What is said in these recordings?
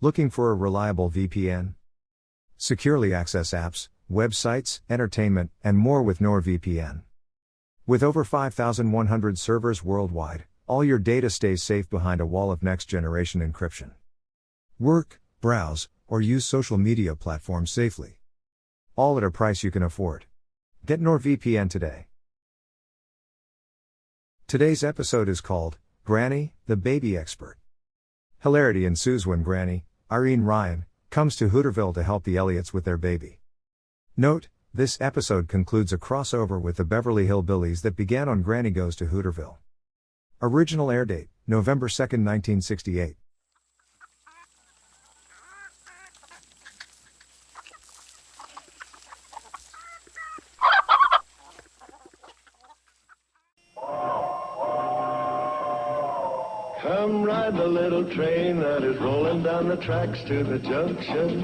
Looking for a reliable VPN? Securely access apps, websites, entertainment, and more with NordVPN. With over 5,100 servers worldwide, all your data stays safe behind a wall of next-generation encryption. Work, browse, or use social media platforms safely. All at a price you can afford. Get NordVPN today. Today's episode is called, Granny, the Baby Expert. Hilarity ensues when Granny, Irene Ryan, comes to Hooterville to help the Elliotts with their baby. Note, this episode concludes a crossover with the Beverly Hillbillies that began on Granny Goes to Hooterville. Original air date, November 2, 1968. Come ride the little train that is rolling down the tracks to the junction.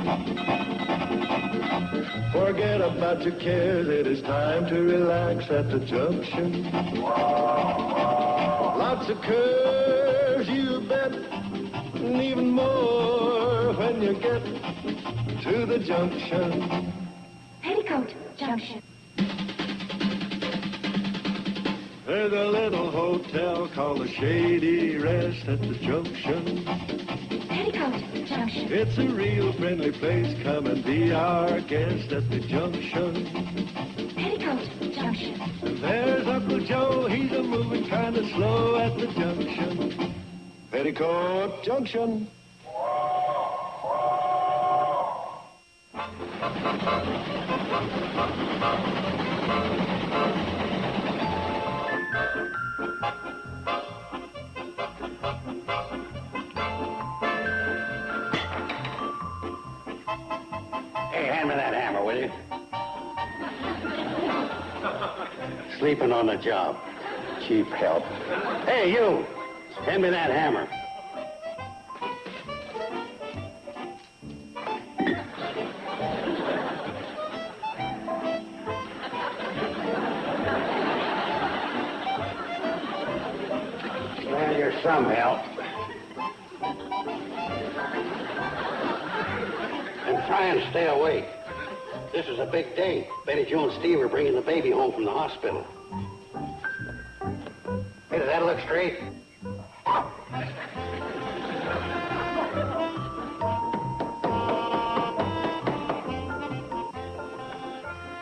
Forget about your cares, it is time to relax at the junction. Lots of curves, you bet, and even more when you get to the junction. Petticoat Junction. There's a little hotel called the Shady Rest at the junction. Petticoat Junction. It's a real friendly place, come and be our guest at the junction. Petticoat Junction. And there's Uncle Joe, he's a moving kind of slow at the junction. Petticoat Junction. Hey, hand me that hammer, will you? Sleeping on the job. Cheap help. Hey, you! Hand me that hammer. Well, you're some help. And try and stay awake. This is a big day. Betty Jo and Steve are bringing the baby home from the hospital. Hey, does that look straight?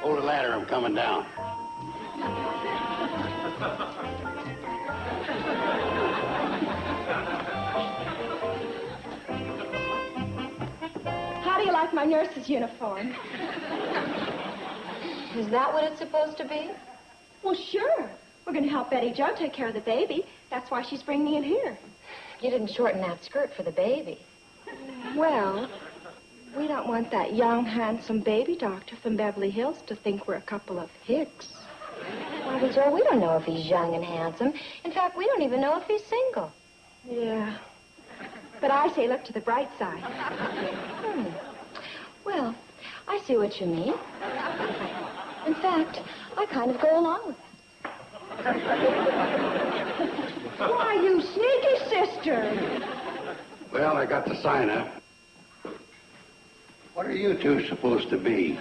Hold the ladder, I'm coming down. How do you like my nurse's uniform? Is that what it's supposed to be? Well, sure. We're going to help Betty Jo take care of the baby. That's why she's bringing me in here. You didn't shorten that skirt for the baby. Well, we don't want that young, handsome baby doctor from Beverly Hills to think we're a couple of hicks. Why, well, Joe, we don't know if he's young and handsome. In fact, we don't even know if he's single. Yeah. But I say look to the bright side. Well, I see what you mean. In fact, I kind of go along with it. Why, you sneaky sister. Well, I got the sign up. What are you two supposed to be?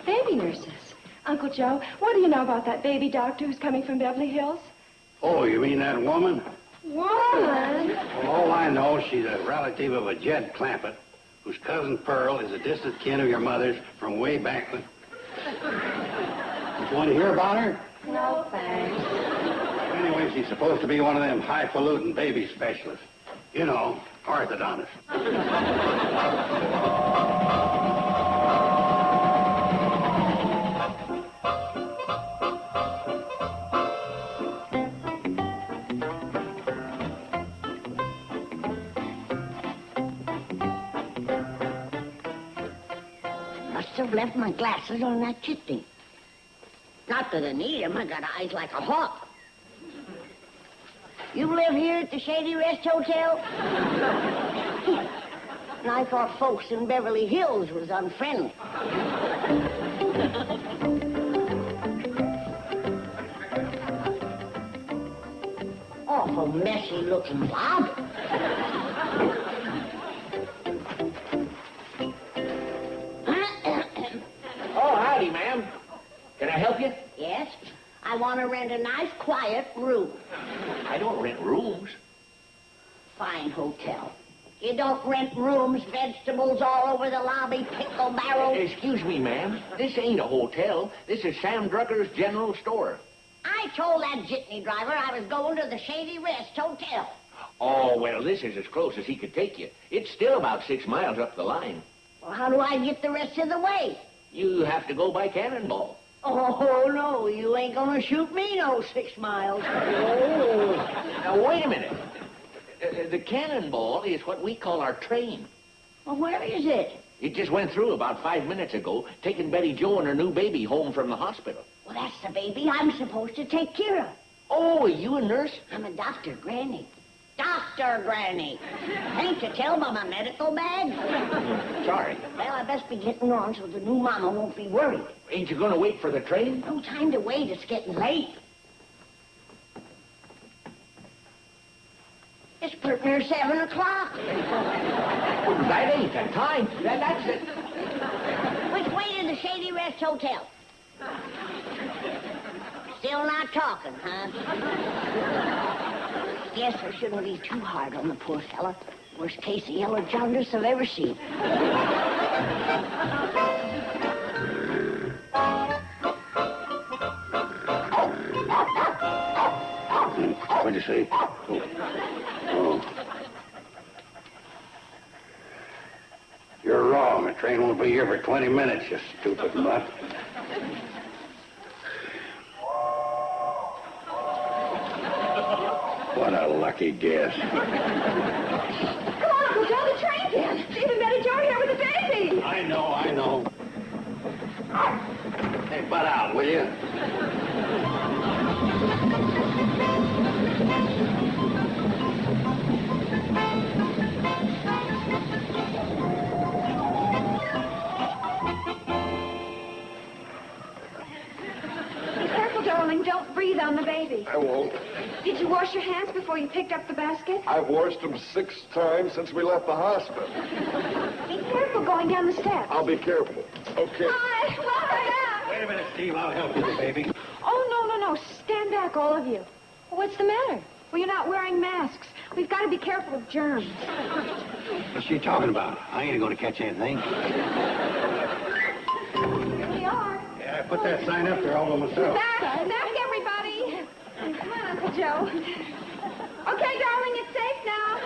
Baby nurses. Uncle Joe, what do you know about that baby doctor who's coming from Beverly Hills? Oh, you mean that woman? Woman? Well, all I know, she's a relative of a Jed Clampett, whose cousin Pearl is a distant kin of your mother's from way back when. You want to hear about her? No, thanks. Anyway, she's supposed to be one of them highfalutin baby specialists. You know, orthodontist. Must have left my glasses on that chitney. Not that I need them. I got eyes like a hawk. You live here at the Shady Rest Hotel? And I thought folks in Beverly Hills was unfriendly. Awful messy looking, Bob. want to rent a nice, quiet room. I don't rent rooms. Fine hotel. You don't rent rooms, vegetables all over the lobby, pickle barrels. Excuse me, ma'am. This ain't a hotel. This is Sam Drucker's general store. I told that jitney driver I was going to the Shady Rest Hotel. Oh, well, this is as close as he could take you. It's still about 6 miles up the line. Well, how do I get the rest of the way? You have to go by Cannonball. Oh, no, you ain't gonna shoot me no 6 miles. Oh, now, wait a minute. The Cannonball is what we call our train. Well, where is it? It just went through about 5 minutes ago, taking Betty Jo and her new baby home from the hospital. Well, that's the baby I'm supposed to take care of. Oh, are you a nurse? I'm a doctor, Granny. Dr. Granny. Can't you tell by my medical badge? Sorry. Well, I best be getting on so the new mama won't be worried. Ain't you gonna wait for the train? No time to wait. It's getting late. It's pretty near 7 o'clock. That ain't the time. That's it. Which way to the Shady Rest Hotel? Still not talking, huh? Guess I shouldn't be too hard on the poor fella. Worst case of yellow jaundice I've ever seen. What'd you say? Oh. You're wrong. The train won't be here for 20 minutes, you stupid mutt. What a lucky guess. Come on, Uncle Joe, the train's in. Even Betty Jo here with the baby. I know. Hey, butt out, will you? Be careful, darling. Don't breathe on the baby. I won't. Did you wash your hands before you picked up the basket? I've washed them 6 times since we left the hospital. Be careful going down the steps. I'll be careful. Okay. Hi, Mother! Wait a minute, Steve. I'll help you, baby. Oh, no. Stand back, all of you. What's the matter? Well, you're not wearing masks. We've got to be careful of germs. What's she talking about? I ain't going to catch anything. Here we are. Yeah, I put that sign up there all by myself. Back, everybody. Come on, Uncle Joe. Okay, darling, it's safe now.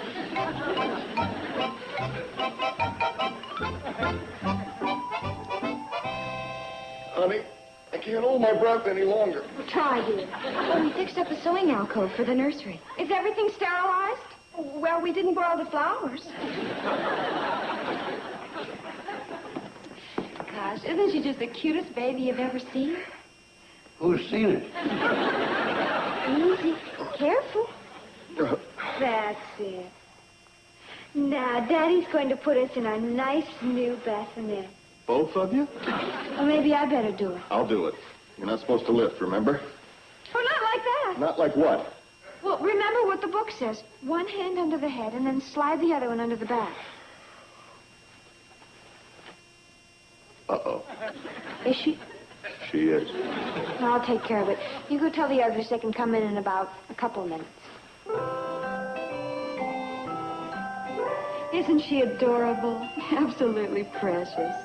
Honey, I can't hold my breath any longer. Try, dear. Well, we fixed up a sewing alcove for the nursery. Is everything sterilized? Well, we didn't boil the flowers. Gosh, isn't she just the cutest baby you've ever seen? Who's seen it? Easy. Careful. That's it. Now, Daddy's going to put us in a nice new bassinet. Both of you? Well, maybe I better do it. I'll do it. You're not supposed to lift, remember? Oh, not like that. Not like what? Well, remember what the book says. One hand under the head and then slide the other one under the back. Uh-oh. Is she? She is. No, I'll take care of it. You go tell the others they can come in about a couple of minutes. Isn't she adorable? Absolutely precious.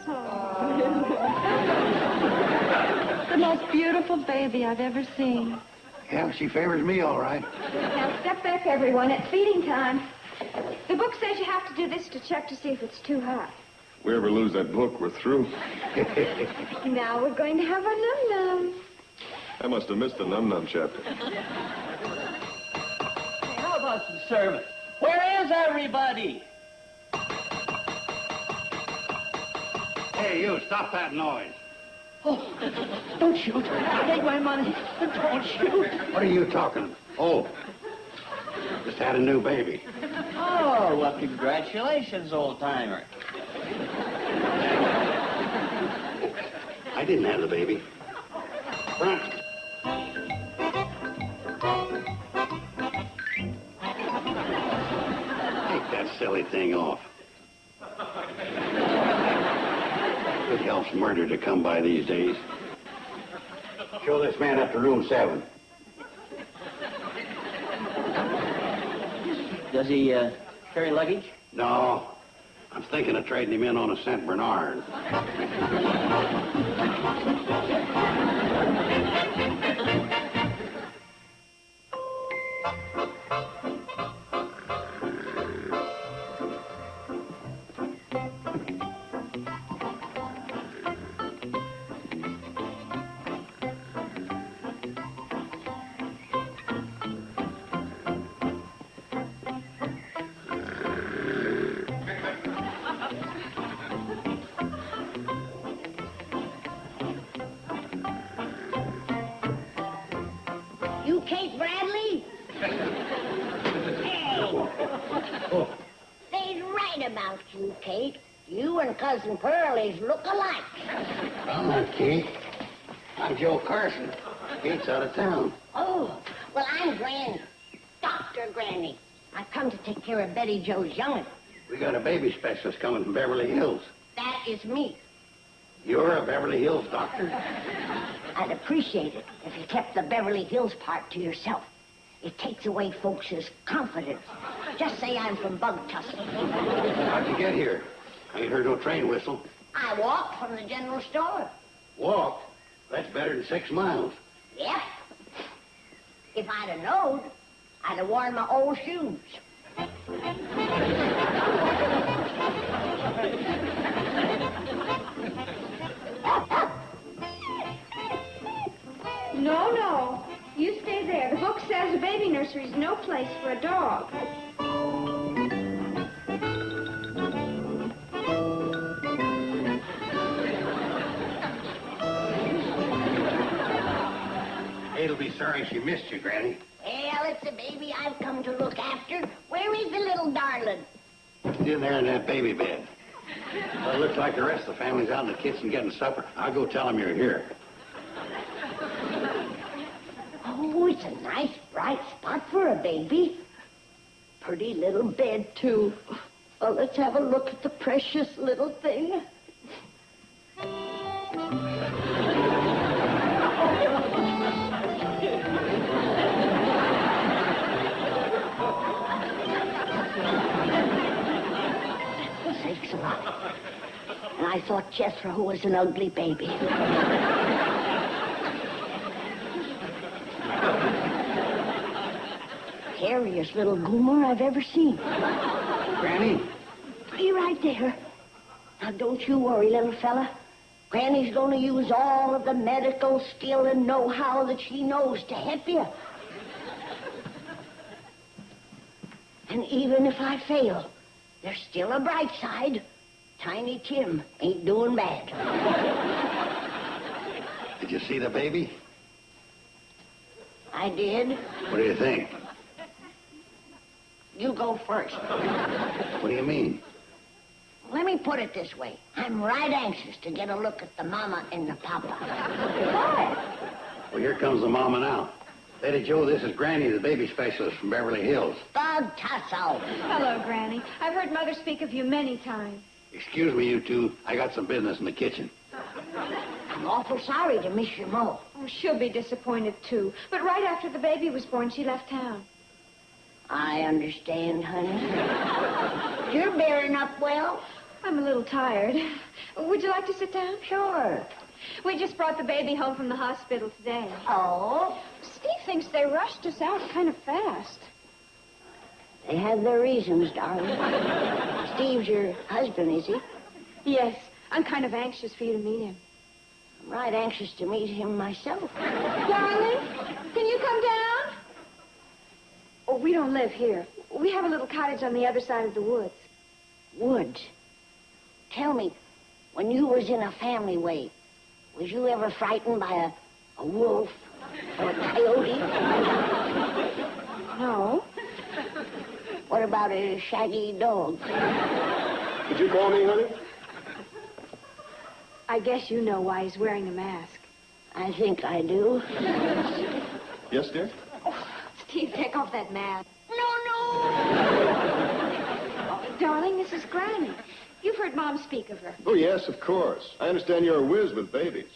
The most beautiful baby I've ever seen. Yeah, she favors me all right. Now, step back, everyone. It's feeding time. The book says you have to do this to check to see if it's too hot. If we ever lose that book, we're through. Now we're going to have a num-num. I must have missed the num-num chapter. Hey, how about some service? Where is everybody? Hey, you, stop that noise. Oh, don't shoot. Take my money. Don't shoot. What are you talking? Oh, just had a new baby. Oh, well, congratulations, old-timer. I didn't have the baby. Front. Take that silly thing off. It helps murder to come by these days. Show this man up to room 7. Does he carry luggage? No. I'm thinking of trading him in on a St. Bernard. You Kate Bradley? Hey! They's right about you, Kate. You and Cousin Pearlie's look alike. I'm not Kate. I'm Joe Carson. Kate's out of town. Oh, well, I'm Granny. Dr. Granny. I've come to take care of Betty Joe's young'un. We got a baby specialist coming from Beverly Hills. That is me. You're a Beverly Hills doctor? I'd appreciate it if you kept the Beverly Hills part to yourself. It takes away folks' confidence. Just say I'm from Bug Tussle. How'd you get here? I ain't heard no train whistle. I walked from the general store. Walked? That's better than 6 miles. Yep. If I'd have known, I'd have worn my old shoes. No. You stay there. The book says a baby nursery's no place for a dog. Kate'll be sorry she missed you, Granny. Well, it's a baby I've come to look after. Where is the little darling? She's in there in that baby bed. Well, it looks like the rest of the family's out in the kitchen getting supper. I'll go tell them you're here. Oh, it's a nice, bright spot for a baby. Pretty little bed, too. Well, let's have a look at the precious little thing. Sakes alive. And I thought Jethro was an ugly baby. Hairiest little goomer I've ever seen. Granny? Be right there. Now, don't you worry, little fella. Granny's going to use all of the medical skill and know-how that she knows to help you. And even if I fail, there's still a bright side. Tiny Tim ain't doing bad. Did you see the baby? I did. What do you think? You go first. What do you mean? Let me put it this way. I'm right anxious to get a look at the mama and the papa. Why? Well, here comes the mama now. Betty Joe, this is Granny, the baby specialist from Beverly Hills. Bug Tussle. Hello, Granny. I've heard Mother speak of you many times. Excuse me, you two. I got some business in the kitchen. I'm awful sorry to miss your mo. Oh, she'll be disappointed, too. But right after the baby was born, she left town. I understand, honey. You're bearing up well. I'm a little tired. Would you like to sit down? Sure. We just brought the baby home from the hospital today. Oh? Steve thinks they rushed us out kind of fast. They have their reasons, darling. Steve's your husband, is he? Yes, I'm kind of anxious for you to meet him. I'm right anxious to meet him myself. Darling, can you come down? Oh, we don't live here. We have a little cottage on the other side of the woods. Woods? Tell me, when you was in a family way, was you ever frightened by a wolf or a coyote? No. What about a shaggy dog? Did you call me, honey? I guess you know why he's wearing a mask. I think I do. Yes, dear? Steve, take off that mask. No! Oh, darling, this is Granny. You've heard Mom speak of her. Oh, yes, of course. I understand you're a whiz with babies.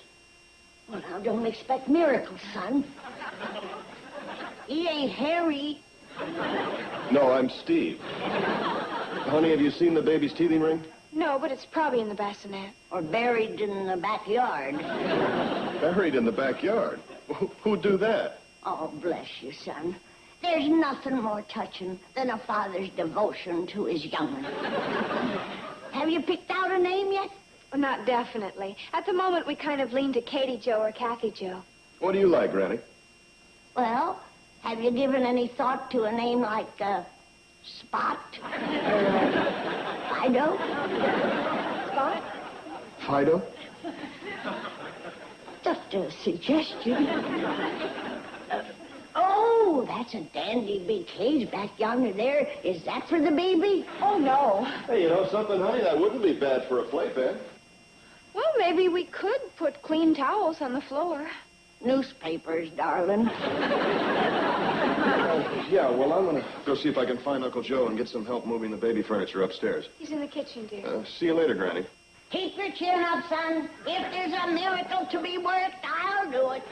Well, now, don't expect miracles, son. He ain't hairy, No, I'm Steve. Honey, have you seen the baby's teething ring? No, but it's probably in the bassinet. Or buried in the backyard. Buried in the backyard? Who'd do that? Oh, bless you, son. There's nothing more touching than a father's devotion to his young one. Have you picked out a name yet? Well, not definitely. At the moment, we kind of lean to Katie Joe or Kathy Joe. What do you like, Granny? Well, have you given any thought to a name like, Spot? Fido? Spot? Fido? Just a suggestion. Oh, that's a dandy big cage back yonder there. Is that for the baby? Oh, no. Hey, you know something, honey? That wouldn't be bad for a playpen. Well, maybe we could put clean towels on the floor. Newspapers, darling. Yeah, well, I'm gonna go see if I can find Uncle Joe and get some help moving the baby furniture upstairs. He's in the kitchen, dear. See you later, Granny. Keep your chin up, son. If there's a miracle to be worked, I'll do it.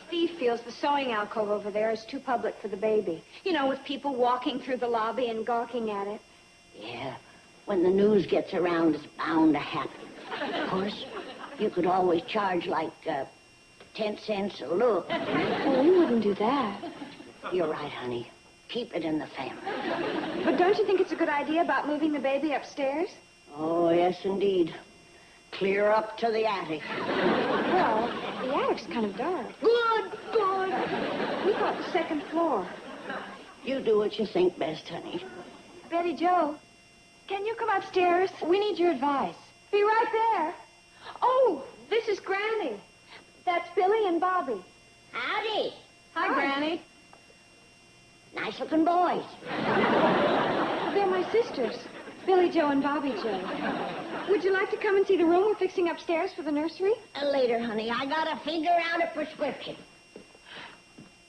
Steve feels the sewing alcove over there is too public for the baby. You know, with people walking through the lobby and gawking at it. Yeah, when the news gets around, it's bound to happen. Of course, you could always charge like 10 cents a look. Well, we wouldn't do that. You're right, honey. Keep it in the family. But don't you think it's a good idea about moving the baby upstairs? Oh, yes, indeed. Clear up to the attic. Well, the attic's kind of dark. Good, good. We thought the second floor. You do what you think best, honey. Betty Joe, can you come upstairs? We need your advice. Be right there. Oh, this is Granny. That's Billy and Bobby. Howdy. Hi, Granny. Nice-looking boys. They're my sisters, Billy Joe and Bobby Joe. Would you like to come and see the room we're fixing upstairs for the nursery? Later, honey. I gotta figure out a prescription.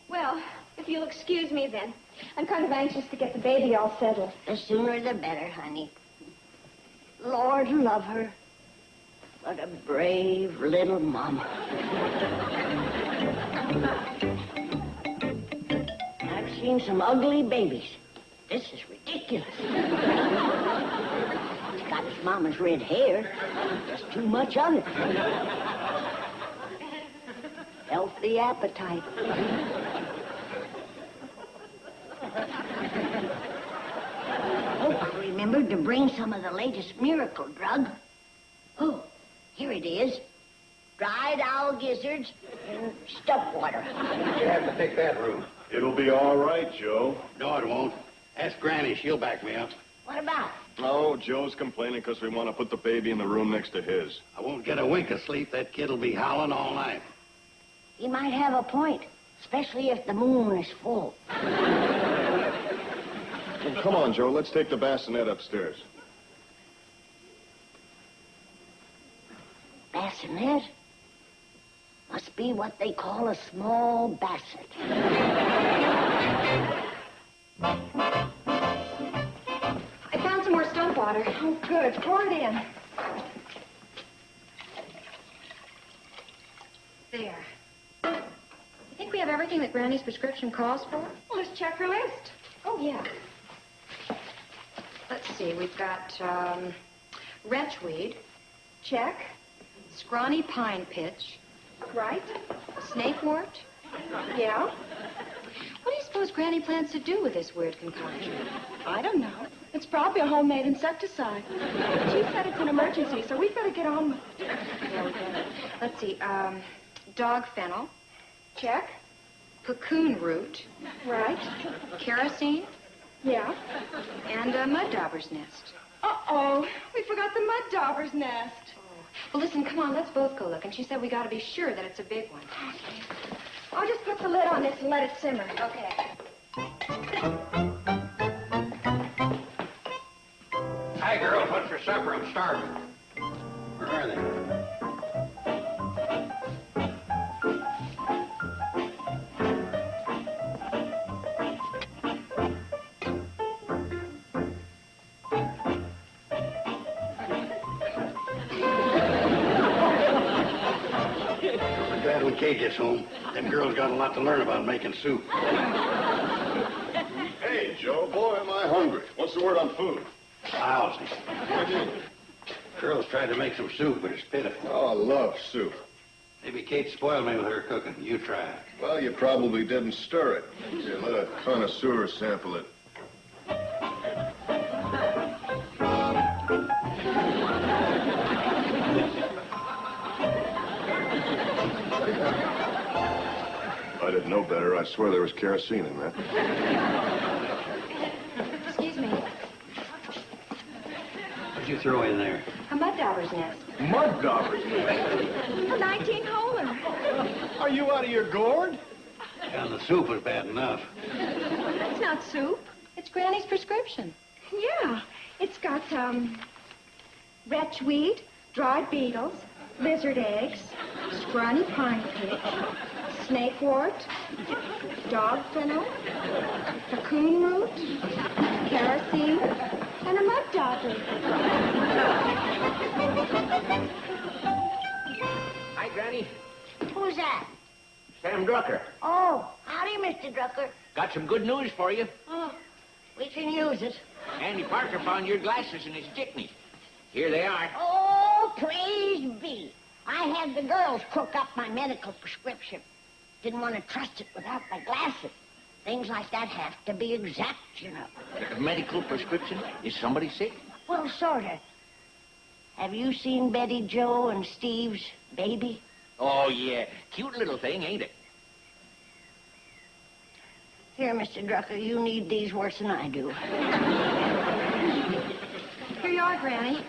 Well, if you'll excuse me then. I'm kind of anxious to get the baby all settled. The sooner the better, honey. Lord love her. What a brave little mama. I've seen some ugly babies. This is ridiculous. He's got his mama's red hair. Just too much of it. Healthy appetite. Oh, I remembered to bring some of the latest miracle drug. Oh, here it is. Dried owl gizzards and stuff water. You have to pick that room. It'll be all right, Joe. No, it won't. Ask Granny. She'll back me up. What about? Oh, Joe's complaining because we want to put the baby in the room next to his. I won't get a wink of sleep. That kid'll be howling all night. He might have a point, especially if the moon is full. Well, come on, Joe. Let's take the bassinet upstairs. Bassinet? Must be what they call a small basset. I found some more stuff water. Oh, good. Pour it in. There. You think we have everything that Granny's prescription calls for? Well, let's check her list. Oh, yeah. Let's see. We've got wrenchweed. Check. Scrawny pine pitch. Right. Snakewort. Yeah. What do you suppose Granny plans to do with this weird concoction? I don't know. It's probably a homemade insecticide. She said it's an emergency, so we've got to get on with it. Yeah, we better. Let's see. Dog fennel. Check. Cocoon root. Right. Kerosene. Yeah. And a mud dauber's nest. Uh-oh. We forgot the mud dauber's nest. Well, listen, come on, let's both go look. And she said we got to be sure that it's a big one. Okay. I'll just put the lid on this and let it simmer. Okay. Hi, girls. What's for supper? I'm starving. Where are they? when Kate gets home. Them girls got a lot to learn about making soup. Hey, Joe, boy, am I hungry. What's the word on food? Lousy. Girls tried to make some soup, but it's pitiful. Oh, I love soup. Maybe Kate spoiled me with her cooking. You try it. Well, you probably didn't stir it. Here, let a connoisseur sample it. If I didn't know better, I'd swear there was kerosene in that. Excuse me. What'd you throw in there? A mud dauber's nest. Mud daubers. A 19-holer. Are you out of your gourd? And the soup was bad enough. That's not soup. It's Granny's prescription. Yeah. It's got, wretchweed, dried beetles, lizard eggs, scrawny pine pitch, snakewort, dog fennel, cocoon root, kerosene, and a mud dauber. Hi, Granny. Who's that? Sam Drucker. Oh, howdy, Mr. Drucker. Got some good news for you. Oh, we can use it. Andy Parker found your glasses in his jitney. Here they are. Oh, praise be. I had the girls cook up my medical prescription. Didn't want to trust it without my glasses. Things like that have to be exact, you know. A medical prescription? Is somebody sick? Well, sorta. Have you seen Betty Joe and Steve's baby? Oh, yeah. Cute little thing, ain't it? Here, Mr. Drucker, you need these worse than I do. Here you are, Granny.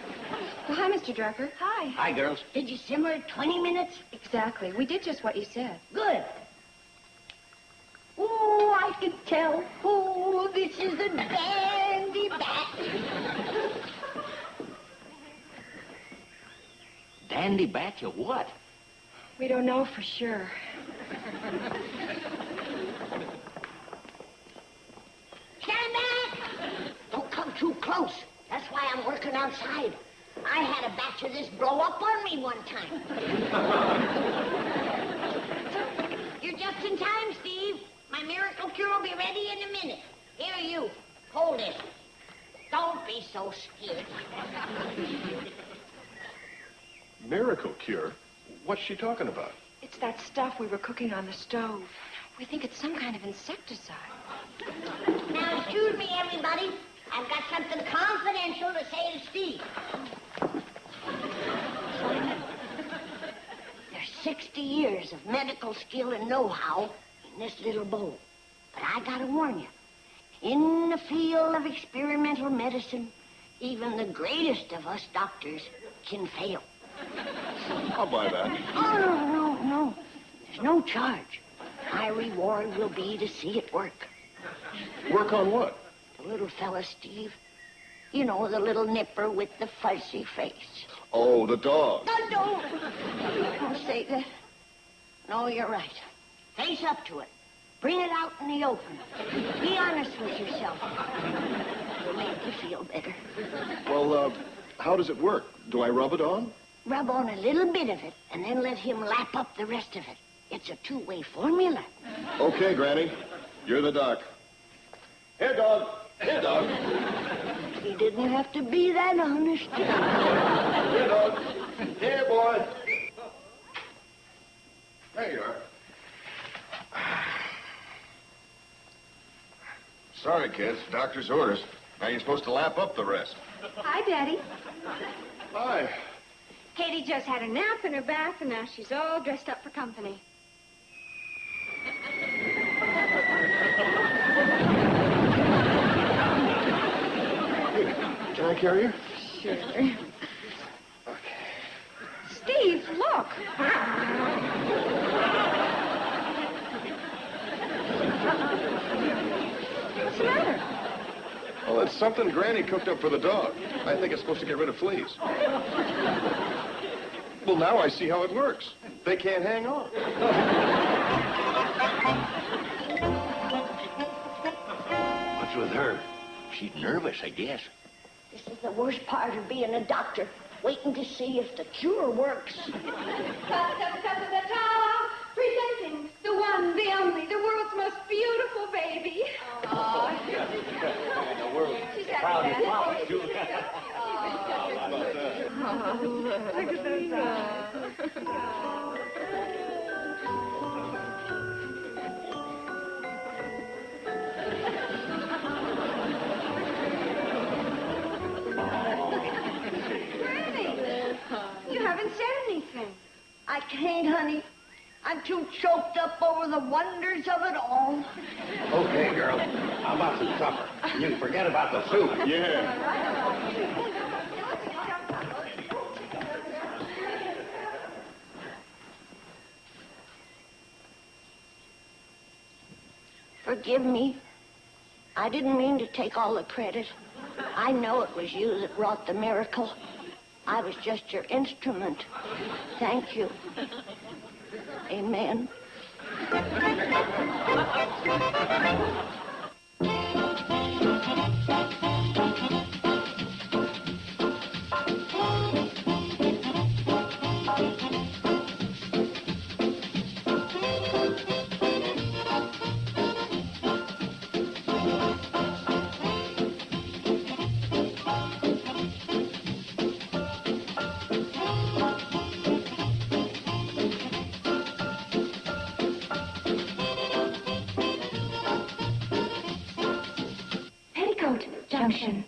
Well, hi, Mr. Drucker. Hi. Hi, girls. Did you simmer it 20 minutes? Exactly. We did just what you said. Good. Oh, I can tell. Oh, this is a dandy bat. Dandy batch of what? We don't know for sure. Stand back! Don't come too close. That's why I'm working outside. I had a batch of this blow up on me one time. You're just in time, Steve. My miracle cure will be ready in a minute. Here, you. Hold it. Don't be so scared. Miracle cure? What's she talking about? It's that stuff we were cooking on the stove. We think it's some kind of insecticide. Now, excuse me, everybody. I've got something confidential to say to Steve. There's 60 years of medical skill and know-how in this little bowl. But I gotta warn you, in the field of experimental medicine, even the greatest of us doctors can fail. I'll buy that. Oh, no. There's no charge. My reward will be to see it work. Work on what? The little fella, Steve. You know, the little nipper with the fuzzy face. Oh, the dog. No, don't say that. No, you're right. Face up to it. Bring it out in the open. Be honest with yourself. It'll make you feel better. Well, how does it work? Do I rub it on? Rub on a little bit of it, and then let him lap up the rest of it. It's a two-way formula. Okay, Granny. You're the doc. Here, dog. Here, dog. He didn't have to be that honest. Here, dog. Here, boy. There you are. Sorry, kids. Doctor's orders. Now you're supposed to lap up the rest. Hi, Daddy. Hi. Katie just had a nap in her bath, and now she's all dressed up for company. Can I carry her? Sure. Steve, look. What's the matter? Well, it's something Granny cooked up for the dog. I think it's supposed to get rid of fleas. Well, now I see how it works. They can't hang on. What's with her? She's nervous, I guess. This is the worst part of being a doctor, waiting to see if the cure works. Free the only, the world's most beautiful baby. Oh, The world she's proud happy. of mom, too. Look at those You haven't said anything. I can't, honey. I'm too choked up over the wonders of it all. Okay, girl. How about some supper? You can forget about the soup. Yeah. Forgive me. I didn't mean to take all the credit. I know it was you that wrought the miracle. I was just your instrument. Thank you. Amen. Petticoat Junction.